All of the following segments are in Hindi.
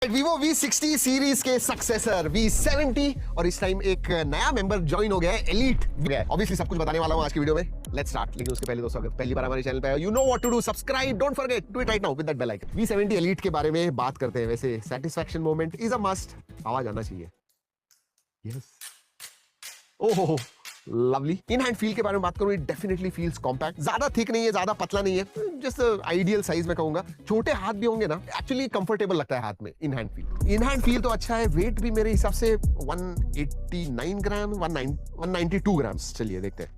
Vivo V60 सीरीज के सक्सेसर V70 और इस टाइम एक नया मेंबर ज्वाइन हो गया है, एलीट। ऑब्वियसली सब कुछ बताने वाला हूं आज की वीडियो में। Let's start. लेकिन उसके पहले दोस्तों अगर पहली बार हमारे चैनल पे आए, you know what to do, subscribe, don't forget, do it right now with that bell icon. V70 elite के बारे में बात करते हैं। वैसे satisfaction moment is a must, आवाज आना चाहिए। यस, ओहो लवली। इन हैंड फील के बारे में बात करूं, इट डेफिनेटली फील्स कॉम्पैक्ट। ज्यादा थिक नहीं है, ज्यादा पतला नहीं है, जस्ट आइडियल साइज में कहूंगा। छोटे हाथ भी होंगे ना, एक्चुअली कंफर्टेबल लगता है हाथ में। इन हैंड फील तो अच्छा है। वेट भी मेरे हिसाब से 189 ग्राम, 192 ग्राम्स। चलिए देखते हैं।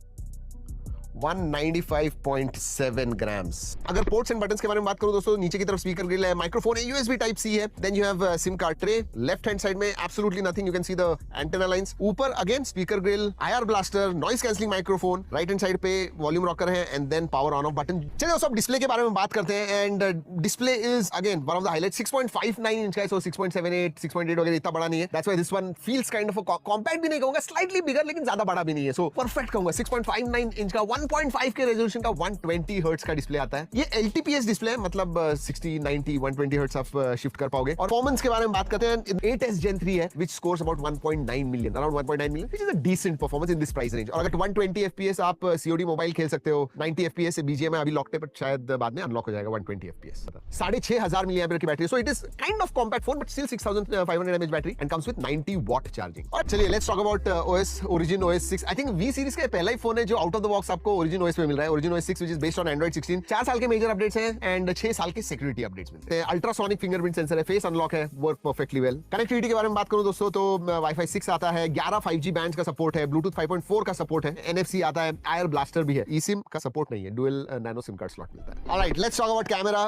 195.7 ग्राम्स। अगर पोर्ट्स एंड बटन्स के बारे में बात करूं दोस्तों, नीचे की तरफ स्पीकर ग्रिल है, माइक्रोफोन है, यूएसबी टाइप सी है, then you have SIM card tray. Left hand side में absolutely nothing, you can see the antenna lines. ऊपर again speaker grille, IR blaster, noise cancelling microphone. Right hand side पे वॉल्यूम रॉकर है and then power on off button. चलिए दोस्तों डिस्प्ले के बारे में बात करते हैं। And display is again one of the highlight. 6.59 inch का है, सो 6.78, 6.8 वगैरह इतना बड़ा नहीं है। That's why this one feels kind of a compact भी नहीं कहूंगा, स्लाइटली बिगर, लेकिन ज्यादा बड़ा भी नहीं है, सो परफेक्ट कहूंगा। 6.59 इंच का 1.5 के रेजोल्यूशन का 120 हर्ट्ज का डिस्प्ले आता है। ये एलटीपीएस डिस्प्ले है, मतलब 60, 90, 120 हर्ट्ज आप शिफ्ट कर पाओगे। और परफॉर्मेंस के बारे में बात करते हैं, 8S Gen 3 है, which scores about 1.9 million, around 1.9 million, which is a decent performance in this price range। और अगर 120 FPS आप COD मोबाइल खेल सकते हो, 90 FPS से BGMI अभी लॉक्ड है, बट शायद बाद में अनलॉक हो जाएगा 120 FPS। 6500 mAh की battery, so it is kind of compact phone, but still 6500 mAh battery and comes with 90 watt charging. और चलिए let's talk about OS, Origin OS 6। I think V series का पहला ही फोन है जो आउट ऑफ द बॉक्स आपको Origin OS पे मिल रहा है। Origin OS 6 which is based on Android 16। 4 साल के मेजर अपडेट्स हैं एंड 6 साल के सिक्योरिटी अपडेट्स मिलते हैं। अल्ट्रासोनिक फिंगरप्रिंट सेंसर है, फेस अनलॉक है, वर्क परफेक्टली वेल। कनेक्टिविटी के बारे में बात करूं दोस्तों तो Wi-Fi 6 आता है, 11 5G बैंड्स का सपोर्ट है, Bluetooth 5.4 का सपोर्ट है, NFC आता है, आयर ब्लास्टर भी है। eSIM का सपोर्ट नहीं है, dual nano SIM card slot मिलता है। Alright, let's talk about camera.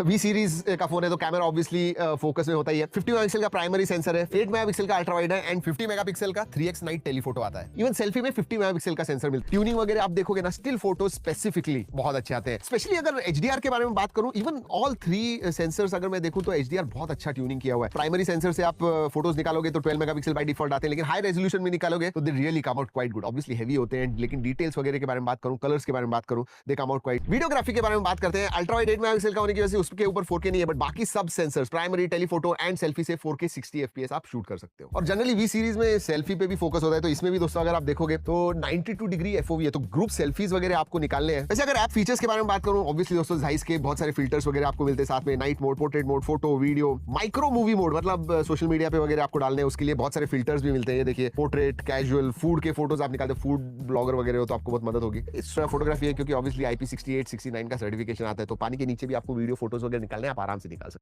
V series का फोन है तो कैमरा ऑब्वियसली फोकस में होता ही है। 50 मेगापिक्सल का प्राइमरी सेंसर है, 8 मेगापिक्सल का अल्ट्रा वाइड है एंड 50 मेगापिक्सल का 3x नाइट टेलीफोटो आता है। इवन सेल्फी में 50 मेगापिक्सल का सेंसर मिलता है। ट्यूनिंग वगैरह आप देखोगे ना, स्टिल फोटो स्पेसिफिकली बहुत अच्छे आते हैं। स्पेशली अगर HDR के बारे में बात करूं, इवन ऑल 3 सेंसर्स अगर मैं देखूं तो HDR बहुत अच्छा ट्यूनिंग किया हुआ है। प्राइमरी सेंसर से आप फोटोज निकालोगे तो 12 मेगापिक्सल बाय डिफॉल्ट आते हैं, लेकिन हाई रेजोल्यूशन में निकालोगे तो they really come out quite good. Obviously heavy होते हैं, लेकिन डिटेल्स वगैरह के बारे में बात करूं, कलर्स के बारे में बात करूं, दे कम आउट क्वाइट। वीडियोग्राफी के बारे में बात करते हैं। अल्ट्रा वाइड 8 मेगापिक्सल का होने की वजह से उसके ऊपर 4K नहीं है, बट बाकी सब sensors, primary, telephoto and selfie से 4K 60 FPS आप शूट कर सकते हो। और जनरली V सीरीज में सेल्फी पे भी फोकस होता है, तो इसमें भी दोस्तों अगर आप देखोगे तो 92 डिग्री FOV है, तो ग्रुप सेल्फीज वगैरह आपको निकालने हैं। वैसे अगर ऐप फीचर्स के बारे में बात करूं, ऑब्वियसली दोस्तों Zeiss के बहुत सारे फिल्टर्स वगैरह आपको मिलते हैं साथ में। Night mode, portrait mode, photo, video, micro movie mode, मतलब सोशल मीडिया पे वगैरह आपको डालने हैं, उसके लिए बहुत सारे फिल्टर्स भी मिलते हैं। ये देखिए, पोर्ट्रेट, कैजुअल, फूड के फोटोज आप निकालते, फूड ब्लॉगर वगैरह हो तो आपको बहुत मदद होगी। इस फोटोग्राफी है क्योंकि ऑब्वियसली IP68, 69 का सर्टिफिकेशन आता है, तो पानी के नीचे भी आपको वीडियो फोटोज वगैरह निकालने आप आराम से निकाल सकते हैं।